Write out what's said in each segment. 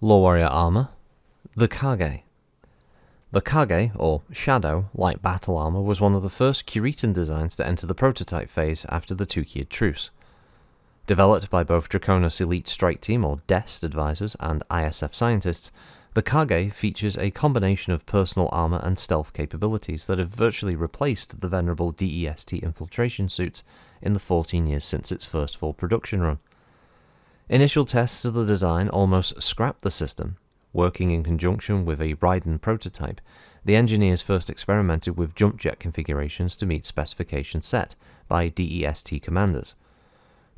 LoreWarrior armor, the Kage. The Kage, or Shadow, light battle armor was one of the first Kuritan designs to enter the prototype phase after the two-year truce. Developed by both Draconis Elite Strike Team or DEST advisors and ISF scientists, the Kage features a combination of personal armor and stealth capabilities that have virtually replaced the venerable DEST infiltration suits in the 14 years since its first full production run. Initial tests of the design almost scrapped the system. Working in conjunction with a Raiden prototype, the engineers first experimented with jump jet configurations to meet specifications set by DEST commanders.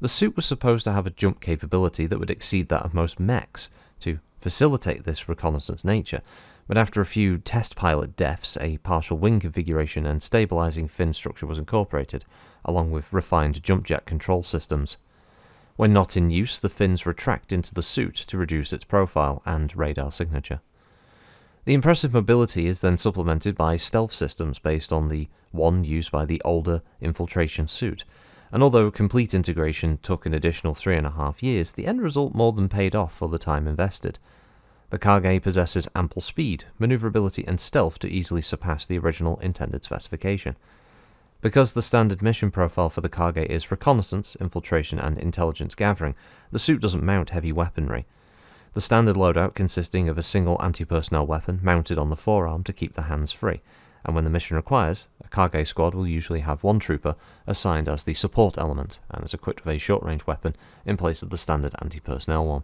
The suit was supposed to have a jump capability that would exceed that of most mechs to facilitate this reconnaissance nature, but after a few test pilot deaths, a partial wing configuration and stabilizing fin structure was incorporated, along with refined jump jet control systems. When not in use, the fins retract into the suit to reduce its profile and radar signature. The impressive mobility is then supplemented by stealth systems based on the one used by the older infiltration suit, and although complete integration took an additional 3.5 years, the end result more than paid off for the time invested. The Kage possesses ample speed, maneuverability, and stealth to easily surpass the original intended specification. Because the standard mission profile for the Kage is reconnaissance, infiltration, and intelligence gathering, the suit doesn't mount heavy weaponry. The standard loadout consisting of a single anti-personnel weapon mounted on the forearm to keep the hands free, and when the mission requires, a Kage squad will usually have one trooper assigned as the support element and is equipped with a short-range weapon in place of the standard anti-personnel one.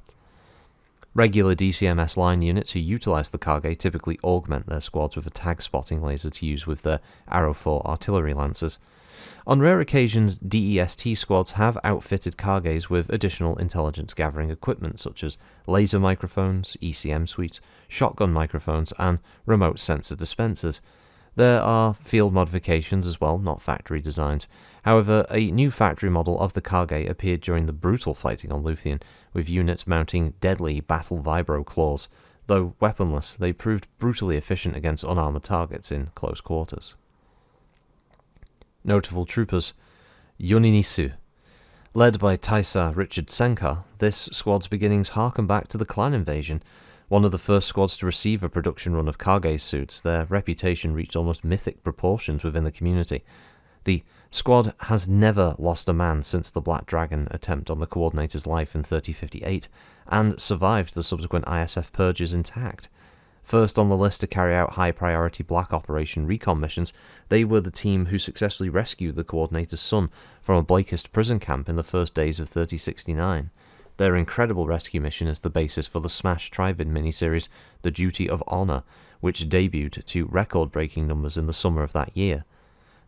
Regular DCMS line units who utilize the Kage typically augment their squads with a tag spotting laser to use with their Arrow 4 artillery lancers. On rare occasions, DEST squads have outfitted Kages with additional intelligence gathering equipment such as laser microphones, ECM suites, shotgun microphones, and remote sensor dispensers. There are field modifications as well, not factory designs. However, a new factory model of the Kage appeared during the brutal fighting on Luthien, with units mounting deadly battle vibro claws. Though weaponless, they proved brutally efficient against unarmored targets in close quarters. Notable troopers: Yoninisu. Led by Taisa Richard Senkar, this squad's beginnings harken back to the clan invasion. One of the first squads to receive a production run of Kage suits, their reputation reached almost mythic proportions within the community. The squad has never lost a man since the Black Dragon attempt on the Coordinator's life in 3058, and survived the subsequent ISF purges intact. First on the list to carry out high-priority Black Operation recon missions, they were the team who successfully rescued the Coordinator's son from a Blakist prison camp in the first days of 3069. Their incredible rescue mission is the basis for the Smash Trivid miniseries The Duty of Honor, which debuted to record-breaking numbers in the summer of that year.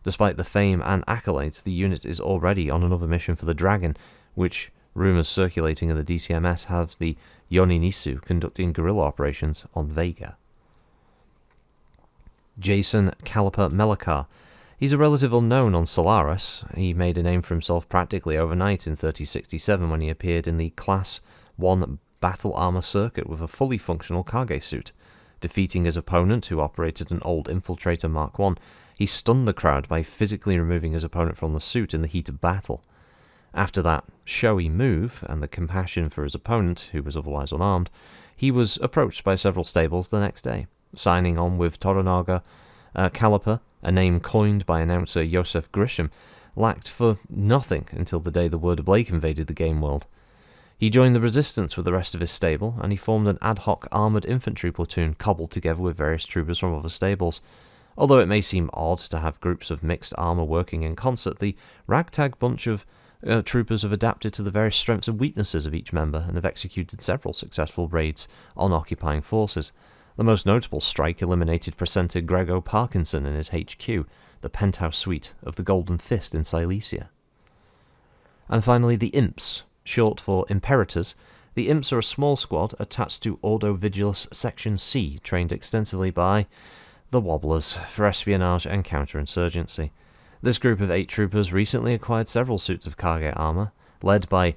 Despite the fame and accolades, the unit is already on another mission for the Dragon, which rumours circulating in the DCMS has the Yoninisu conducting guerrilla operations on Vega. Jason Caliper Melakar. He's a relative unknown on Solaris. He made a name for himself practically overnight in 3067 when he appeared in the Class 1 battle armor circuit with a fully functional Kage suit. Defeating his opponent, who operated an old Infiltrator Mark I, he stunned the crowd by physically removing his opponent from the suit in the heat of battle. After that showy move, and the compassion for his opponent, who was otherwise unarmed, he was approached by several stables the next day, signing on with Toranaga. Caliper, a name coined by announcer Joseph Grisham, lacked for nothing until the day the word Blake invaded the game world. He joined the resistance with the rest of his stable, and he formed an ad hoc armoured infantry platoon cobbled together with various troopers from other stables. Although it may seem odd to have groups of mixed armour working in concert, the ragtag bunch of troopers have adapted to the various strengths and weaknesses of each member and have executed several successful raids on occupying forces. The most notable strike eliminated Precentor Grego Parkinson in his HQ, the penthouse suite of the Golden Fist in Silesia. And finally, the Imps, short for Imperators. The Imps are a small squad attached to Ordo Vigilus Section C, trained extensively by the Wobblers for espionage and counterinsurgency. This group of 8 troopers recently acquired several suits of Kage armor, led by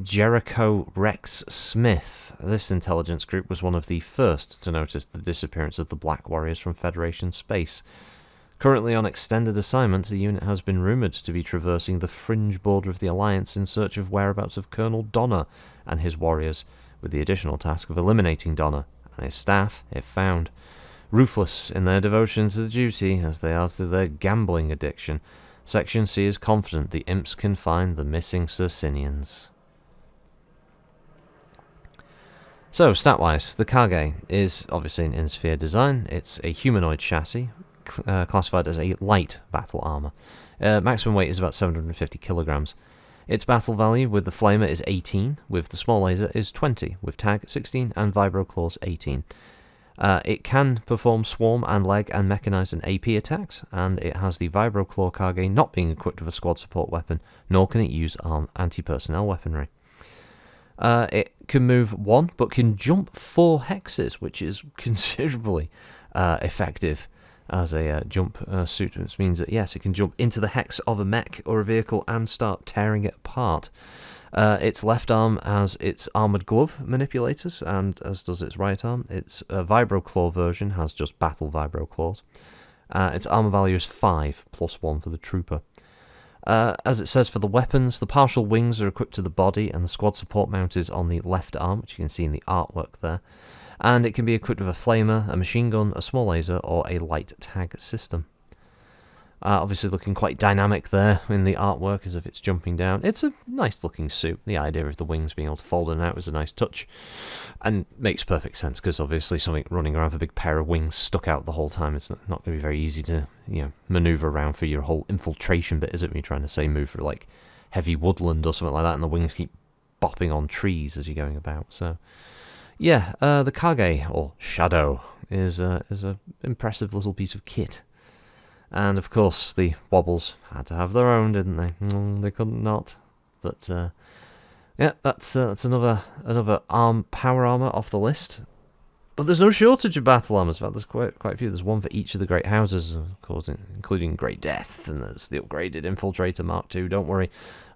Jericho Rex Smith. This intelligence group was one of the first to notice the disappearance of the Black Warriors from Federation space. Currently on extended assignment, the unit has been rumoured to be traversing the fringe border of the Alliance in search of whereabouts of Colonel Donner and his warriors, with the additional task of eliminating Donner and his staff, if found. Ruthless in their devotion to the duty, as they are to their gambling addiction, Section C is confident the imps can find the missing Circinians. So, stat-wise, the Kage is obviously an in-sphere design. It's a humanoid chassis, classified as a light battle armor. Maximum weight is about 750 kilograms. Its battle value with the flamer is 18, with the small laser is 20, with tag 16 and vibro claws 18. It can perform swarm and leg and mechanized and AP attacks, and it has the vibro claw Kage not being equipped with a squad support weapon, nor can it use anti-personnel weaponry. It can move 1, but can jump 4 hexes, which is considerably effective as a jump suit, which means that, yes, it can jump into the hex of a mech or a vehicle and start tearing it apart. Its left arm has its armoured glove manipulators, and as does its right arm. Its vibro claw version has just battle vibro claws. Its armour value is 5, plus 1 for the trooper. As it says for the weapons, the partial wings are equipped to the body, and the squad support mount is on the left arm, which you can see in the artwork there. And it can be equipped with a flamer, a machine gun, a small laser, or a light tag system. Obviously looking quite dynamic there in the artwork as if it's jumping down. It's a nice looking suit. The idea of the wings being able to fold in and out is a nice touch. And makes perfect sense, because obviously something running around with a big pair of wings stuck out the whole time, it's not going to be very easy to, manoeuvre around for your whole infiltration bit, is it? When you're trying to, say, move through like heavy woodland or something like that, and the wings keep bopping on trees as you're going about. So, yeah, the Kage, or Shadow, is a impressive little piece of kit. And of course, the Wobbles had to have their own, didn't they? They couldn't not. But yeah, that's another power armor off the list. But there's no shortage of battle armors. In fact, there's quite a few. There's one for each of the great houses, of course, including Great Death, and there's the upgraded Infiltrator Mark II. Don't worry,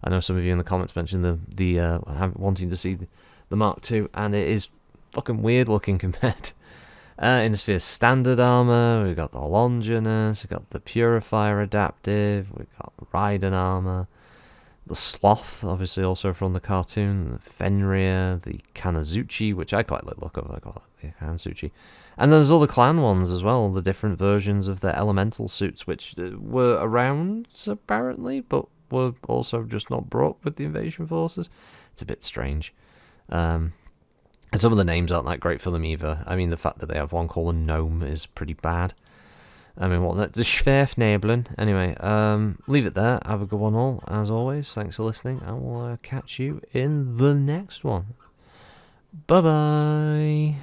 I know some of you in the comments mentioned the wanting to see the Mark II, and it is fucking weird looking compared. In the sphere standard armor, we've got the Longinus, we've got the Purifier Adaptive, we've got the Raiden armor, the Sloth, obviously also from the cartoon, the Fenrir, the Kanazuchi, which I quite like the look of, I quite like the Kanazuchi. And there's all the clan ones as well, the different versions of their elemental suits, which were around, apparently, but were also just not brought with the invasion forces. It's a bit strange. And some of the names aren't that great for them either. I mean, the fact that they have one called a gnome is pretty bad. I mean, what? The Schwerfnebeln. Anyway, leave it there. Have a good one all, as always. Thanks for listening, and we'll catch you in the next one. Bye-bye.